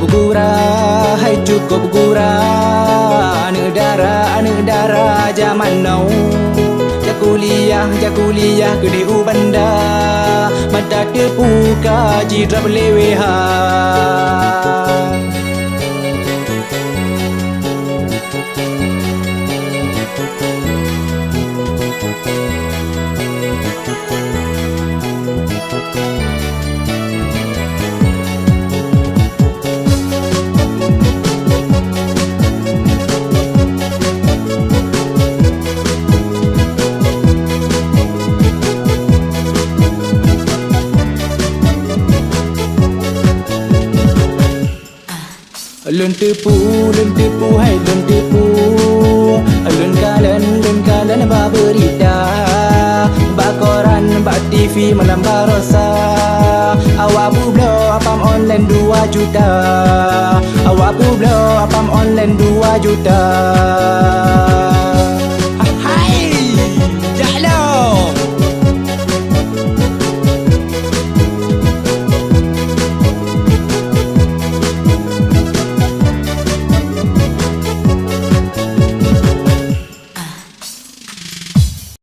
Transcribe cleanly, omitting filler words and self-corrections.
bergurau, hai cukup bergurau. Negara zaman now. Jakuliah gede ubanda, mata terbuka jidra beleweha. Lun tipu, hai lun tipu. Lun kalan ba berita, ba koran, ba TV malam barosa. Awak bublo apam online 2 juta. Awak bublo apam online 2 juta.